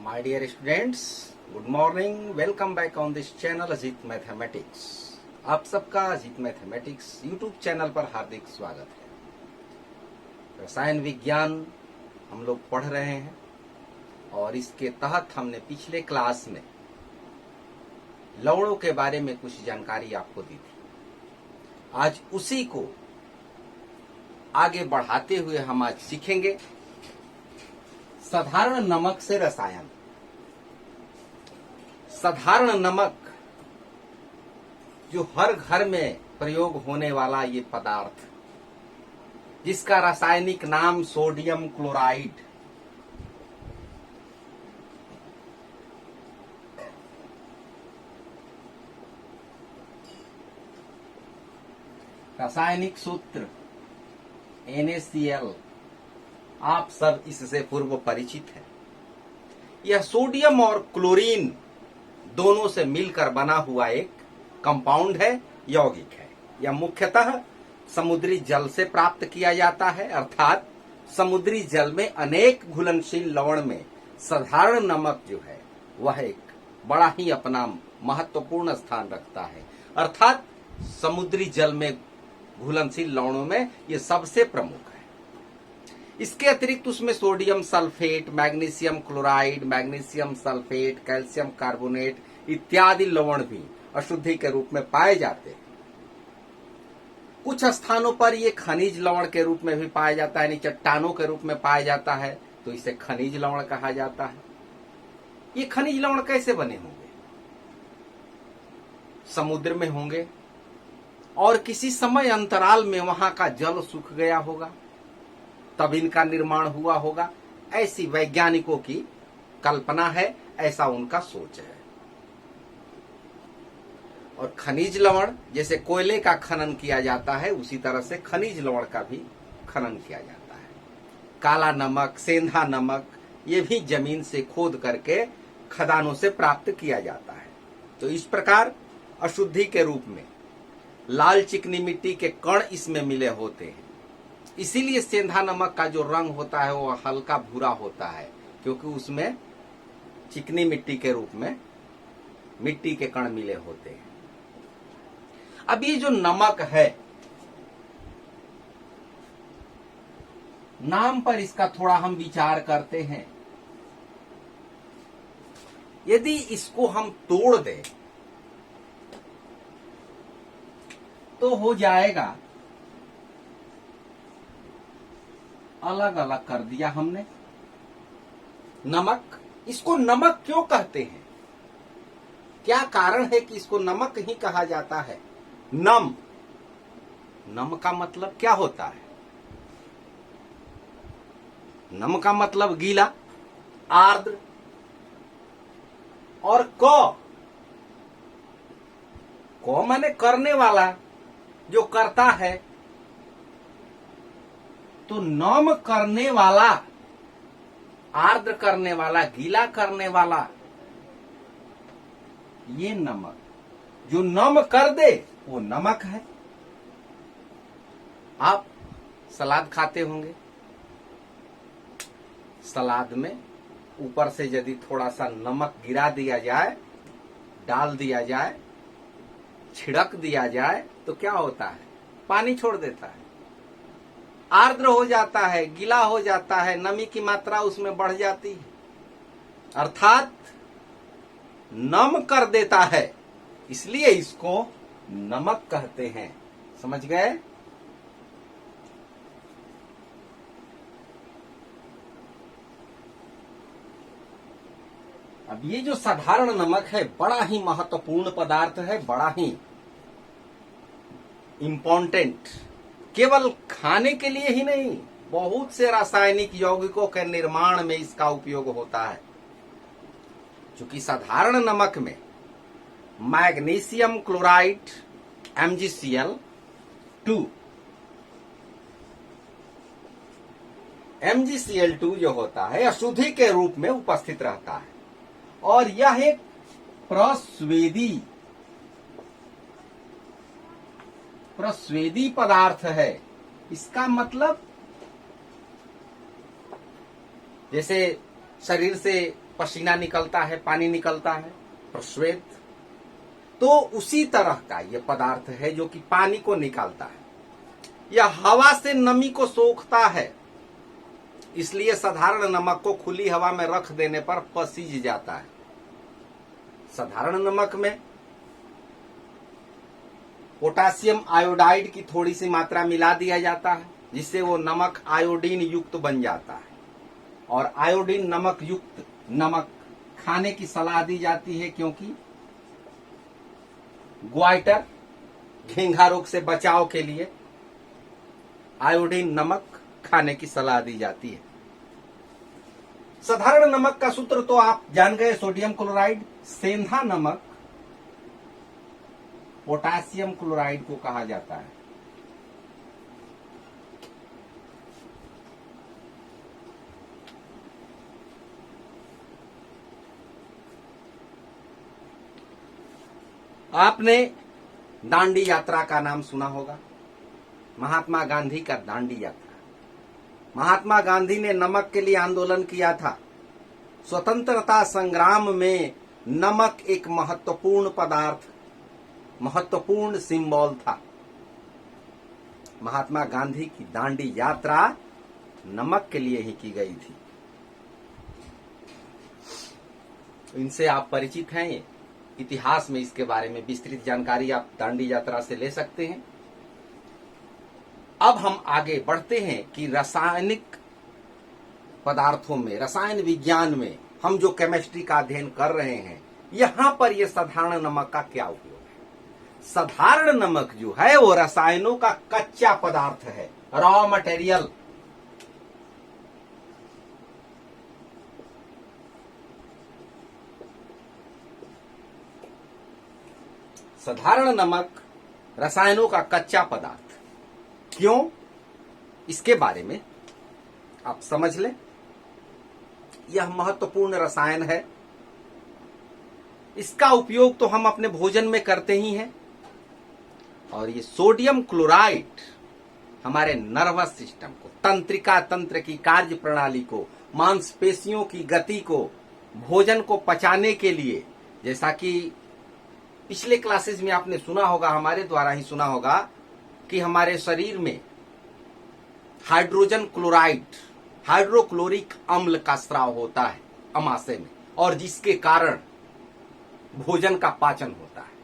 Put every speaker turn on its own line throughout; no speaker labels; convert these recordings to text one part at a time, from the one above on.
My dear students, good morning. Welcome back on this channel Ajit mathematics. आप सबका Ajit mathematics YouTube channel पर हार्दिक स्वागत है। रसायन विज्ञान हम लोग पढ़ रहे हैं और इसके तहत हमने पिछले क्लास में लवणों के बारे में कुछ जानकारी आपको दी थी। आज उसी को आगे बढ़ाते हुए हम आज सीखेंगे साधारण नमक से रसायन। साधारण नमक जो हर घर में प्रयोग होने वाला ये पदार्थ, जिसका रासायनिक नाम सोडियम क्लोराइड, रासायनिक सूत्र NaCl, आप सब इससे पूर्व परिचित हैं। यह सोडियम और क्लोरीन दोनों से मिलकर बना हुआ एक कंपाउंड है, यौगिक है। यह मुख्यतः समुद्री जल से प्राप्त किया जाता है, अर्थात समुद्री जल में अनेक घुलनशील लवण में साधारण नमक जो है वह एक बड़ा ही अपना महत्वपूर्ण स्थान रखता है। अर्थात समुद्री जल में घुलनशील लवणों में यह सबसे प्रमुख है। इसके अतिरिक्त उसमें sodium sulphate, magnesium chloride, magnesium sulphate, calcium carbonate इत्यादि लवण भी अशुद्धि के रूप में पाए जाते हैं। कुछ स्थानों पर ये खनिज लवण के रूप में भी पाया जाता है, यानी चट्टानों के रूप में पाया जाता है, तो इसे खनिज लवण कहा जाता है। ये खनिज लवण कैसे बने होंगे? समुद्र में होंगे और किसी समय अंतराल में वहां का जल सूख गया होगा, तब इनका निर्माण हुआ होगा। ऐसी वैज्ञानिकों की कल्पना है, ऐसा उनका सोच है। और खनिज लवण, जैसे कोयले का खनन किया जाता है, उसी तरह से खनिज लवण का भी खनन किया जाता है। काला नमक, सेंधा नमक, ये भी जमीन से खोद करके खदानों से प्राप्त किया जाता है। तो इस प्रकार अशुद्धि के रूप में लाल चिकनी मिट्टी के कण इसमें मिले होते हैं। इसीलिए सेंधा नमक का जो रंग होता है वो हल्का भूरा होता है, क्योंकि उसमें चिकनी मिट्टी के रूप में मिट्टी के कण मिले होते हैं। अब ये जो नमक है, नाम पर इसका थोड़ा हम विचार करते हैं। यदि इसको हम तोड़ दें तो हो जाएगा, अलग अलग कर दिया हमने नमक। इसको नमक क्यों कहते हैं? क्या कारण है कि इसको नमक ही कहा जाता है? नम, नम का मतलब क्या होता है? नम का मतलब गीला, आर्द्र। और को माने करने वाला, जो करता है। तो नम करने वाला, आर्द्र करने वाला, गीला करने वाला, ये नमक। जो नम कर दे वो नमक है। आप सलाद खाते होंगे, सलाद में ऊपर से यदि थोड़ा सा नमक गिरा दिया जाए, डाल दिया जाए, छिड़क दिया जाए, तो क्या होता है? पानी छोड़ देता है, आर्द्र हो जाता है, गीला हो जाता है, नमी की मात्रा उसमें बढ़ जाती है, अर्थात नम कर देता है। इसलिए इसको नमक कहते हैं। समझ गए? अब ये जो साधारण नमक है, बड़ा ही महत्वपूर्ण पदार्थ है, बड़ा ही इंपॉर्टेंट। केवल खाने के लिए ही नहीं, बहुत से रासायनिक यौगिकों के निर्माण में इसका उपयोग होता है। चूंकि साधारण नमक में मैग्नीशियम क्लोराइड MgCl2 जो होता है अशुद्धि के रूप में उपस्थित रहता है, और यह एक प्रस्वेदी पदार्थ है। इसका मतलब जैसे शरीर से पसीना निकलता है, पानी निकलता है, प्रस्वेद, तो उसी तरह का ये पदार्थ है जो कि पानी को निकालता है। यह हवा से नमी को सोखता है, इसलिए साधारण नमक को खुली हवा में रख देने पर पसीज जाता है। साधारण नमक में पोटासियम आयोडाइड की थोड़ी सी मात्रा मिला दिया जाता है, जिससे वो नमक आयोडीन युक्त बन जाता है। और आयोडीन नमक युक्त नमक खाने की सलाह दी जाती है, क्योंकि ग्वाइटर, घेंघा रोग से बचाव के लिए आयोडीन नमक खाने की सलाह दी जाती है। साधारण नमक का सूत्र तो आप जान गए, सोडियम क्लोराइड। सेंधा नमक पोटासियम क्लोराइड को कहा जाता है। आपने दांडी यात्रा का नाम सुना होगा, महात्मा गांधी का दांडी यात्रा। महात्मा गांधी ने नमक के लिए आंदोलन किया था। स्वतंत्रता संग्राम में नमक एक महत्वपूर्ण पदार्थ, महत्वपूर्ण सिंबल था। महात्मा गांधी की दांडी यात्रा नमक के लिए ही की गई थी। इनसे आप परिचित हैं। इतिहास में इसके बारे में विस्तृत जानकारी आप दांडी यात्रा से ले सकते हैं। अब हम आगे बढ़ते हैं कि रासायनिक पदार्थों में, रसायन विज्ञान में हम जो केमिस्ट्री का अध्ययन कर रहे हैं, यहां पर यह साधारण नमक का क्या उपयोग है। साधारण नमक जो है वो रसायनों का कच्चा पदार्थ है, रॉ मटेरियल। साधारण नमक रसायनों का कच्चा पदार्थ। क्यों? इसके बारे में आप समझ लें। यह महत्वपूर्ण रसायन है। इसका उपयोग तो हम अपने भोजन में करते ही हैं। और ये सोडियम क्लोराइड हमारे नर्वस सिस्टम को, तंत्रिका तंत्र की कार्य प्रणाली को, मांसपेशियों की गति को, भोजन को पचाने के लिए, जैसा कि पिछले क्लासेस में आपने सुना होगा, हमारे द्वारा ही सुना होगा कि हमारे शरीर में हाइड्रोजन क्लोराइड, हाइड्रोक्लोरिक अम्ल का स्राव होता है अमाशय में, और जिसके कारण भोजन का पाचन होता है।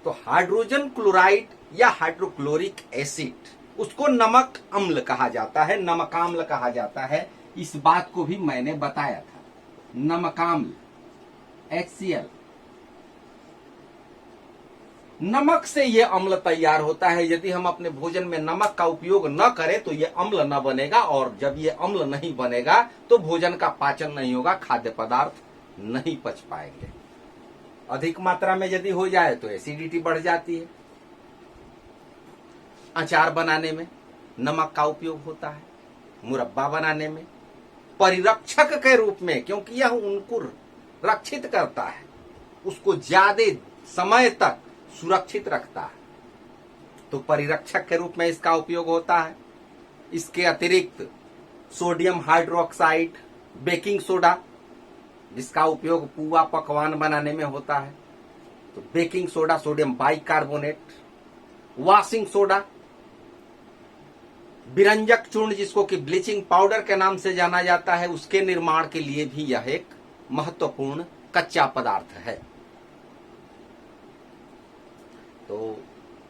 तो हाइड्रोजन क्लोराइड या हाइड्रोक्लोरिक एसिड, उसको नमक अम्ल कहा जाता है, नमकाम्ल कहा जाता है। इस बात को भी मैंने बताया था। नमकाम्ल, HCl, नमक से यह अम्ल तैयार होता है। यदि हम अपने भोजन में नमक का उपयोग न करें तो यह अम्ल न बनेगा, और जब यह अम्ल नहीं बनेगा तो भोजन का पाचन नहीं होगा, खाद्य पदार्थ नहीं पच पाएंगे। अधिक मात्रा में यदि हो जाए तो एसिडिटी बढ़ जाती है। अचार बनाने में नमक का उपयोग होता है, मुरब्बा बनाने में, परिरक्षक के रूप में, क्योंकि यह उनको रक्षित करता है, उसको ज्यादा समय तक सुरक्षित रखता है, तो परिरक्षक के रूप में इसका उपयोग होता है। इसके अतिरिक्त सोडियम हाइड्रोक्साइड, बेकिंग सोडा, जिसका उपयोग पुआ पकवान बनाने में होता है, तो baking soda, sodium bicarbonate, washing soda, विरंजक चूर्ण जिसको कि ब्लीचिंग पाउडर के नाम से जाना जाता है, उसके निर्माण के लिए भी यह एक महत्वपूर्ण कच्चा पदार्थ है। तो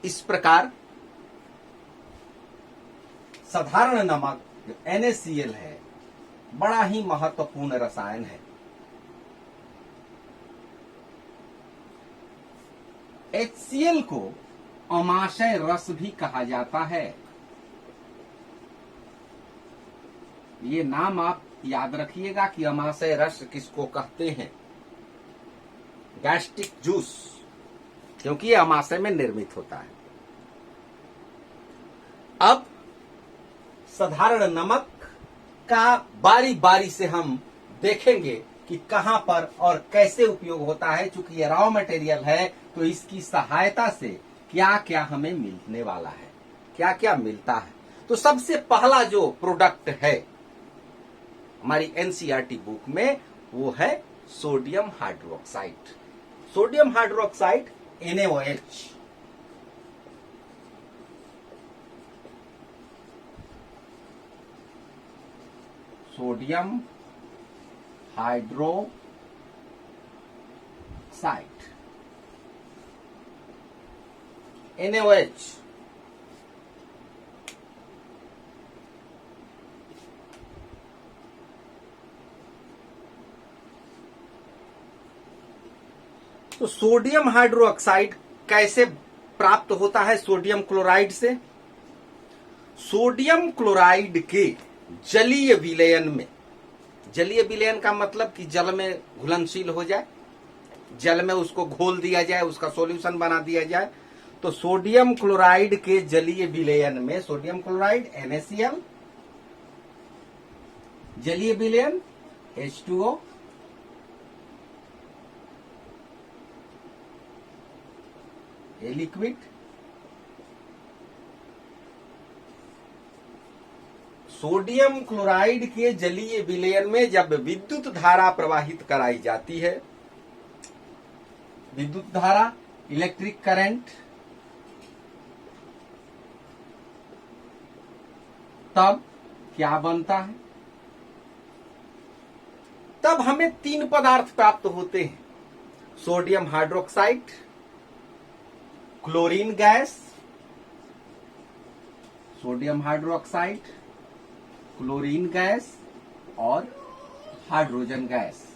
इस प्रकार साधारण नमक जो NaCl है, बड़ा ही महत्वपूर्ण रसायन है। HCl को अमाशय रस भी कहा जाता है। ये नाम आप याद रखिएगा कि अमाशय रस किसको कहते हैं। गैस्ट्रिक जूस, क्योंकि ये अमाशय में निर्मित होता है। अब साधारण नमक का बारी बारी से हम देखेंगे कि कहां पर और कैसे उपयोग होता है। चूंकि ये रॉ मटेरियल है तो इसकी सहायता से क्या क्या हमें मिलने वाला है, क्या क्या मिलता है। तो सबसे पहला जो प्रोडक्ट है हमारी NCERT बुक में, वो है sodium hydroxide. Sodium hydroxide NaOH। Sodium hydroxide NaOH। तो सोडियम हाइड्रोक्साइड कैसे प्राप्त होता है सोडियम क्लोराइड से? सोडियम क्लोराइड के जलीय विलयन में, जलीय विलयन का मतलब कि जल में घुलनशील हो जाए, जल में उसको घोल दिया जाए, उसका सॉल्यूशन बना दिया जाए। तो सोडियम क्लोराइड के जलीय विलयन में, सोडियम क्लोराइड NaCl, जलीय विलयन H2O, ये लिक्विड, सोडियम क्लोराइड के जलीय विलयन में जब विद्युत धारा प्रवाहित कराई जाती है, विद्युत धारा, इलेक्ट्रिक करंट, तब क्या बनता है? तब हमें 3 पदार्थ प्राप्त होते हैं, sodium hydroxide, chlorine gas, sodium hydroxide, chlorine gas और हाइड्रोजन गैस।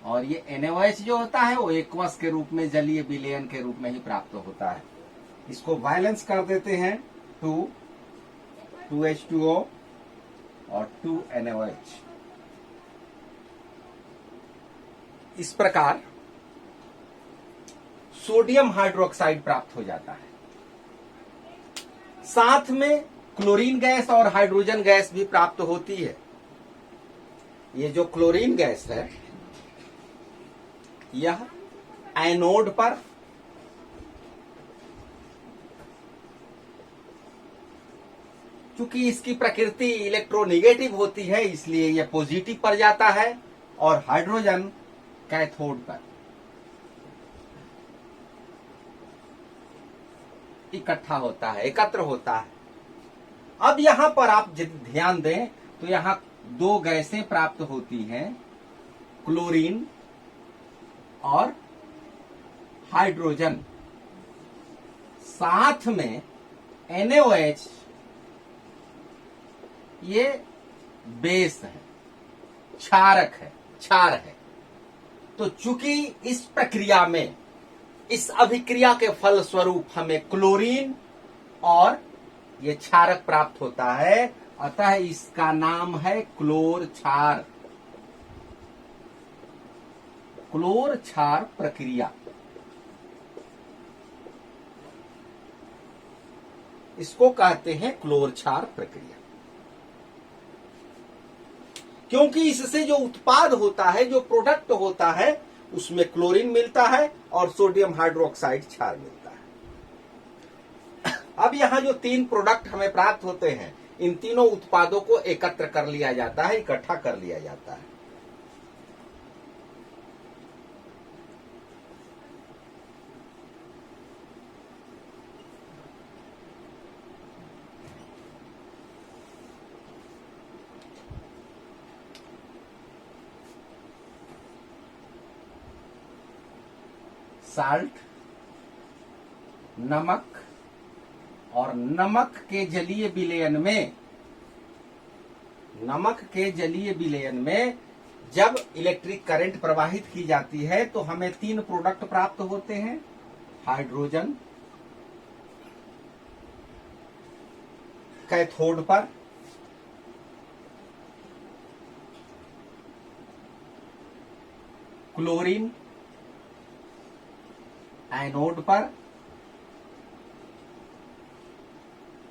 और ये NaOH जो होता है वो एक्वस के रूप में, जलीय विलयन के रूप में ही प्राप्त होता है। इसको बैलेंस कर देते हैं 2H2O और 2 NaOH। इस प्रकार सोडियम हाइड्रोक्साइड प्राप्त हो जाता है। साथ में क्लोरीन गैस और हाइड्रोजन गैस भी प्राप्त होती है। ये जो क्लोरीन गैस है यह एनोड पर चूंकि इसकी प्रकृति इलेक्ट्रोनेगेटिव होती है इसलिए यह पॉजिटिव पर जाता है, और हाइड्रोजन कैथोड पर इकट्ठा होता है, एकत्र होता है। अब यहां पर आप यदि ध्यान दें तो यहां 2 गैसें प्राप्त होती हैं, क्लोरीन और हाइड्रोजन। साथ में NaOH ये बेस है, क्षारक है, क्षार है। तो चूंकि इस प्रक्रिया में, इस अभिक्रिया के फल स्वरूप हमें क्लोरीन और ये क्षारक प्राप्त होता है, अतः इसका नाम है क्लोर क्षार, क्लोर क्षार प्रक्रिया। इसको कहते हैं क्लोर क्षार प्रक्रिया, क्योंकि इससे जो उत्पाद होता है, जो प्रोडक्ट होता है, उसमें क्लोरीन मिलता है और सोडियम हाइड्रोक्साइड क्षार मिलता है। अब यहां जो 3 प्रोडक्ट हमें प्राप्त होते हैं, इन तीनों उत्पादों को एकत्र कर लिया जाता है, इकट्ठा कर लिया जाता है। साल्ट, नमक, और नमक के जलीय विलयन में, नमक के जलीय विलयन में जब इलेक्ट्रिक करंट प्रवाहित की जाती है तो हमें 3 प्रोडक्ट प्राप्त होते हैं, हाइड्रोजन कैथोड पर, क्लोरीन एनोड पर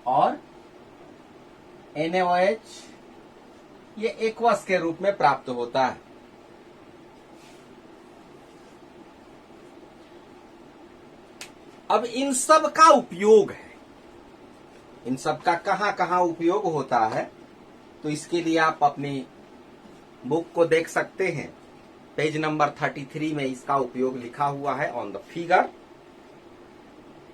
और NaOH ये एक्वस के रूप में प्राप्त होता है। अब इन सब का उपयोग है, इन सब का कहां कहां उपयोग होता है, तो इसके लिए आप अपनी बुक को देख सकते हैं, पेज नंबर 33 में इसका उपयोग लिखा हुआ है ऑन द फिगर।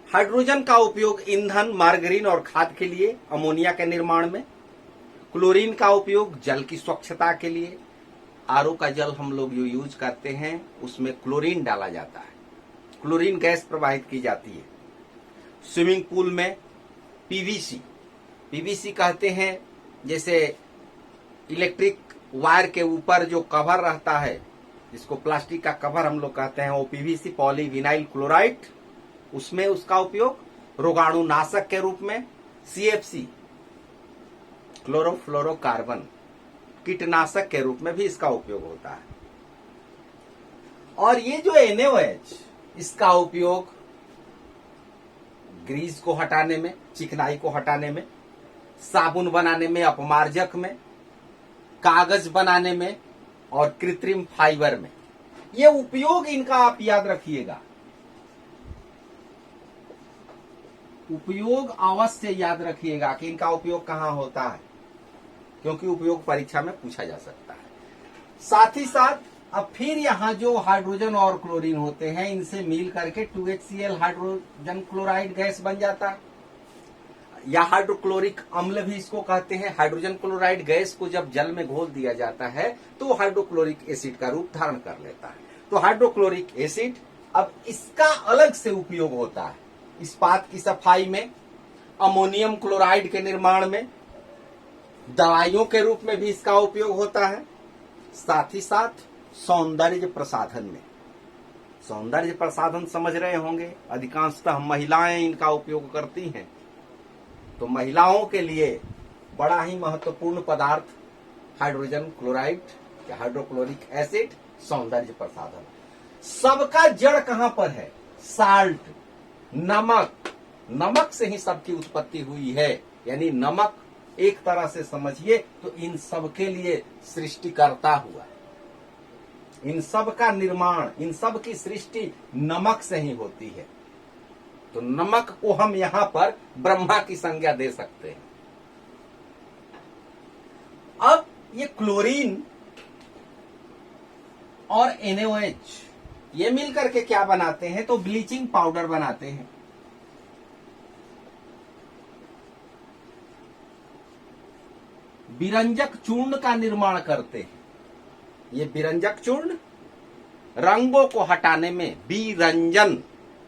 हाइड्रोजन का उपयोग ईंधन, मार्गरीन और खाद के लिए, अमोनिया के निर्माण में। क्लोरीन का उपयोग जल की स्वच्छता के लिए। आरओ का जल हम लोग जो यूज करते हैं उसमें क्लोरीन डाला जाता है, क्लोरीन गैस प्रवाहित की जाती है। स्विमिंग पूल में पीवीसी, पीवीसी कहते हैं जैसे इलेक्ट्रिक वायर के ऊपर जो कवर रहता है, जिसको प्लास्टिक का कवर हम लोग कहते हैं, वो पीवीसी, पॉलीविनाइल क्लोराइड, उसमें उसका उपयोग। रोगाणुनाशक के रूप में सीएफसी, क्लोरोफ्लोरोकार्बन, कीटनाशक के रूप में भी इसका उपयोग होता है। और ये जो NaOH, इसका उपयोग ग्रीस को हटाने में, चिकनाई को हटाने में, साबुन बनाने में, अपमार्जक में, कागज बनाने में और कृत्रिम फाइबर में। ये उपयोग इनका आप याद रखिएगा, उपयोग अवश्य याद रखिएगा कि इनका उपयोग कहां होता है, क्योंकि उपयोग परीक्षा में पूछा जा सकता है। साथ ही साथ अब फिर यहां जो हाइड्रोजन और क्लोरीन होते हैं, इनसे मिल करके 2HCl हाइड्रोजन क्लोराइड गैस बन जाता है, या हाइड्रोक्लोरिक अम्ल भी इसको कहते हैं। हाइड्रोजन क्लोराइड गैस को जब जल में घोल दिया जाता है तो हाइड्रोक्लोरिक एसिड का रूप धारण कर लेता है। तो हाइड्रोक्लोरिक एसिड, अब इसका अलग से उपयोग होता है इस्पात की सफाई में, अमोनियम क्लोराइड के निर्माण में, दवाइयों के रूप में भी इसका उपयोग होता है। साथ ही साथ सौंदर्य प्रसाधन में, सौंदर्य प्रसाधन समझ रहे होंगे, अधिकांशतः महिलाएं इनका उपयोग करती हैं। तो महिलाओं के लिए बड़ा ही महत्वपूर्ण पदार्थ हाइड्रोजन क्लोराइड या हाइड्रोक्लोरिक एसिड, सौंदर्य प्रसाधन। सबका जड़ कहां पर है? साल्ट, नमक। नमक से ही सबकी उत्पत्ति हुई है, यानी नमक एक तरह से समझिए तो इन सब के लिए सृष्टिकर्ता हुआ। इन सब का निर्माण, इन सब की सृष्टि नमक से ही होती है। तो नमक को हम यहां पर ब्रह्मा की संज्ञा दे सकते हैं। अब ये क्लोरीन और NaOH ये मिलकर के क्या बनाते हैं? तो ब्लीचिंग पाउडर बनाते हैं। विरंजक चूर्ण का निर्माण करते हैं। ये विरंजक चूर्ण रंगों को हटाने में, विरंजन,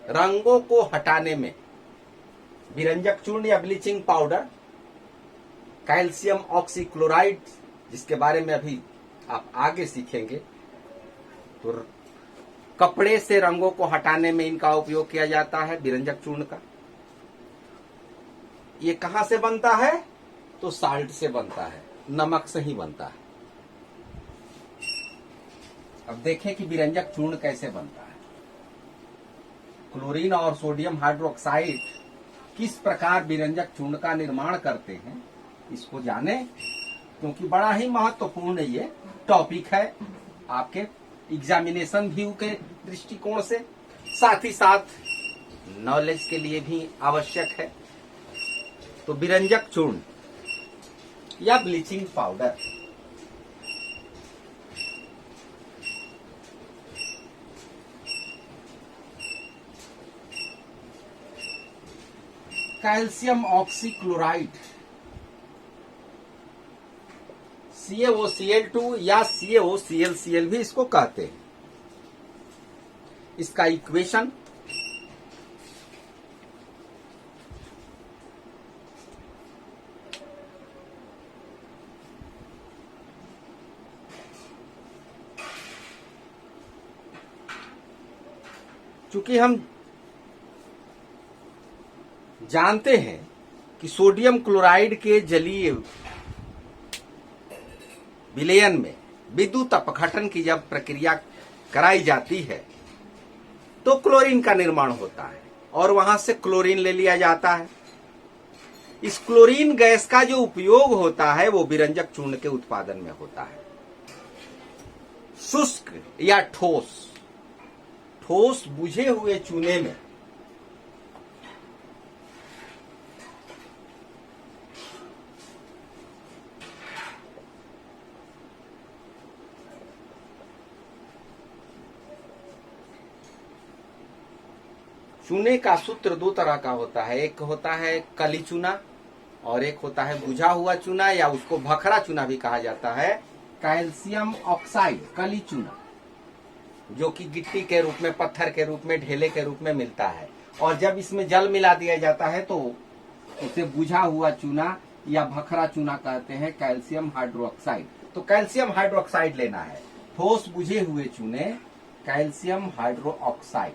रंगों को हटाने में विरंजक चूर्ण या ब्लीचिंग पाउडर, कैल्शियम ऑक्सीक्लोराइड, जिसके बारे में अभी आप आगे सीखेंगे। तो कपड़े से रंगों को हटाने में इनका उपयोग किया जाता है, विरंजक चूर्ण का। ये कहां से बनता है? तो साल्ट से बनता है, नमक से ही बनता है। अब देखें कि विरंजक चूर्ण कैसे बनता है। क्लोरीन और सोडियम हाइड्रोक्साइड किस प्रकार विरंजक चूर्ण का निर्माण करते हैं, इसको जाने, क्योंकि बड़ा ही महत्वपूर्ण ये टॉपिक है आपके एग्जामिनेशन व्यू के दृष्टिकोण से, साथ ही साथ नॉलेज के लिए भी आवश्यक है। तो विरंजक चूर्ण या bleaching powder, calcium oxychloride, CaOCl2 या CaOClCl भी इसको कहते हैं। इसका इक्वेशन चूंकि हम जानते हैं कि सोडियम क्लोराइड के जलीय विलयन में विद्युत अपघटन की जब प्रक्रिया कराई जाती है तो क्लोरीन का निर्माण होता है और वहां से क्लोरीन ले लिया जाता है। इस क्लोरीन गैस का जो उपयोग होता है वो विरंजक चूर्ण के उत्पादन में होता है। शुष्क या ठोस, ठोस बुझे हुए चूने में चूने का सूत्र दो तरह का होता है, एक होता है कली चूना और एक होता है बुझा हुआ चूना, या उसको भखरा चूना भी कहा जाता है। कैल्शियम ऑक्साइड कली चूना जो कि गिट्टी के रूप में, पत्थर के रूप में, ढेले के रूप में मिलता है, और जब इसमें जल मिला दिया जाता है तो उसे बुझा हुआ चूना या भखरा चूना कहते हैं, कैल्शियम हाइड्रोक्साइड। तो कैल्शियम हाइड्रोक्साइड लेना है, ठोस बुझे हुए चूने कैल्शियम हाइड्रोक्साइड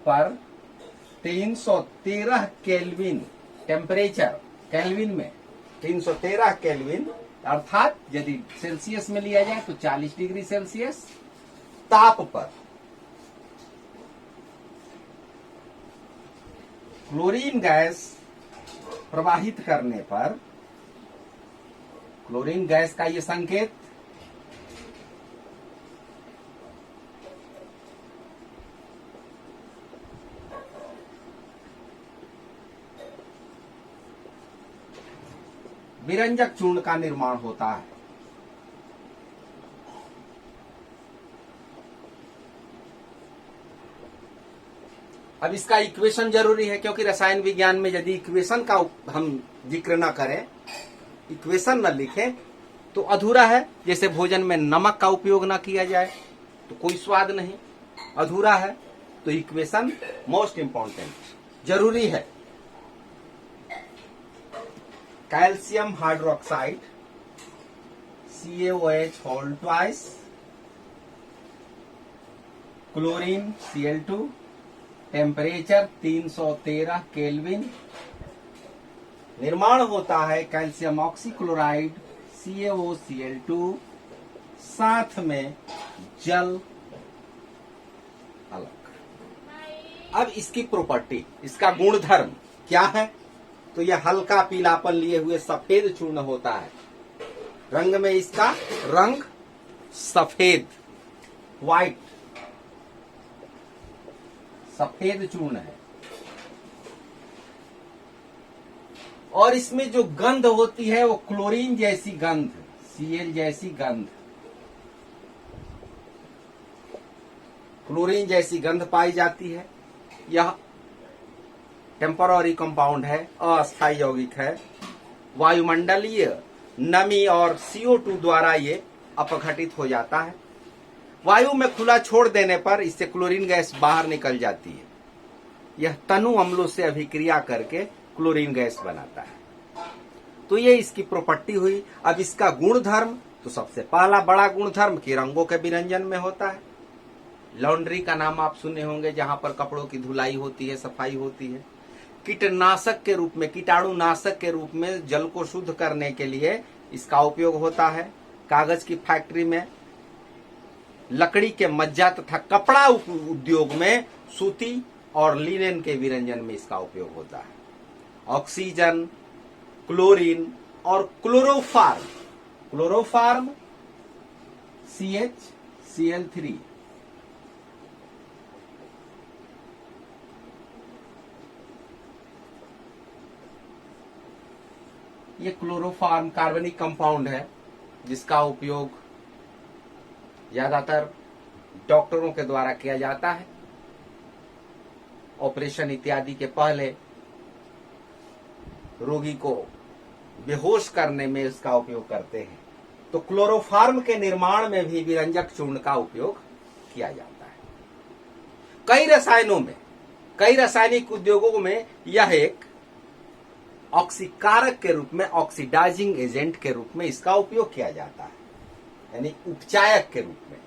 पर 313 केल्विन टेम्परेचर, केल्विन में 313 केल्विन अर्थात यदि सेल्सियस में लिया जाए तो 40 डिग्री सेल्सियस ताप पर क्लोरीन गैस प्रवाहित करने पर, क्लोरीन गैस का ये संकेत विरंजक चूर्ण का निर्माण होता है। अब इसका इक्वेशन जरूरी है, क्योंकि रसायन विज्ञान में यदि इक्वेशन का हम जिक्र न करें, इक्वेशन न लिखें तो अधूरा है। जैसे भोजन में नमक का उपयोग न किया जाए तो कोई स्वाद नहीं, अधूरा है। तो इक्वेशन मोस्ट इंपॉर्टेंट, जरूरी है। Calcium hydroxide CaOH whole twice, chlorine Cl2, temperature 313 kelvin, निर्माण होता है कैल्शियम ऑक्सीक्लोराइड CaOCl2, साथ में जल अलग। अब इसकी प्रॉपर्टी, इसका गुणधर्म क्या है? तो यह हल्का पीलापन लिए हुए सफेद चूर्ण होता है। रंग में इसका रंग सफेद, व्हाइट, सफेद चूर्ण है। और इसमें जो गंध होती है वो क्लोरीन जैसी गंध, Cl जैसी गंध, क्लोरीन जैसी गंध पाई जाती है। यह टेम्पररी कंपाउंड है, अस्थायी यौगिक है। वायुमंडलीय नमी और CO2 द्वारा ये अपघटित हो जाता है। वायु में खुला छोड़ देने पर इससे क्लोरीन गैस बाहर निकल जाती है। यह तनु अम्लों से अभिक्रिया करके क्लोरीन गैस बनाता है। तो ये इसकी प्रॉपर्टी हुई। अब इसका गुणधर्म, तो सबसे पहला बड़ा गुणधर्म कि रंगों के विरंजन में होता है। लॉन्ड्री का नाम आप सुने होंगे, जहां पर कपड़ों की धुलाई होती है, सफाई होती है। कीटनाशक के रूप में, कीटाणुनाशक के रूप में जल को शुद्ध करने के लिए इसका उपयोग होता है। कागज की फैक्ट्री में, लकड़ी के मज्जा तथा कपड़ा उद्योग में सूती और लिनेन के विरंजन में इसका उपयोग होता है। ऑक्सीजन, क्लोरीन और क्लोरोफार्म, क्लोरोफार्म CH, Cl3, ये क्लोरोफार्म कार्बनिक कंपाउंड है, जिसका उपयोग ज्यादातर डॉक्टरों के द्वारा किया जाता है। ऑपरेशन इत्यादि के पहले रोगी को बेहोश करने में इसका उपयोग करते हैं। तो क्लोरोफार्म के निर्माण में भी विरंजक चूर्ण का उपयोग किया जाता है। कई रसायनों में, कई रासायनिक उद्योगों में यह एक ऑक्सीकारक के रूप में, ऑक्सीडाइजिंग एजेंट के रूप में इसका उपयोग किया जाता है, यानी उपचायक के रूप में।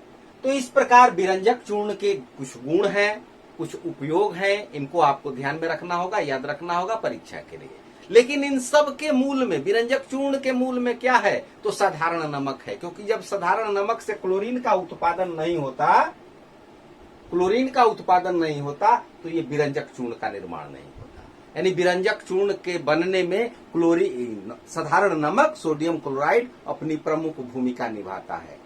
तो इस प्रकार विरंजक चूर्ण के कुछ गुण हैं, कुछ उपयोग हैं। इनको आपको ध्यान में रखना होगा, याद रखना होगा परीक्षा के लिए। लेकिन इन सब के मूल में, विरंजक चूर्ण के मूल में क्या है? तो साधारण नमक है। क्योंकि जब साधारण नमक से क्लोरीन का उत्पादन नहीं होता, क्लोरीन का उत्पादन नहीं होता, तो ये विरंजक चूर्ण का निर्माण नहीं होता। यानी विरंजक चूर्ण के बनने में क्लोरीन, साधारण नमक, सोडियम क्लोराइड अपनी प्रमुख भूमिका निभाता है।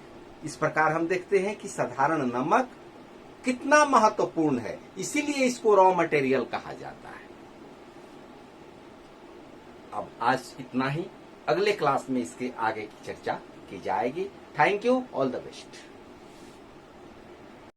इस प्रकार हम देखते हैं कि साधारण नमक कितना महत्वपूर्ण है, इसीलिए इसको रॉ मटेरियल कहा जाता है। अब आज इतना ही, अगले क्लास में इसके आगे की चर्चा की जाएगी। Thank you, all the best.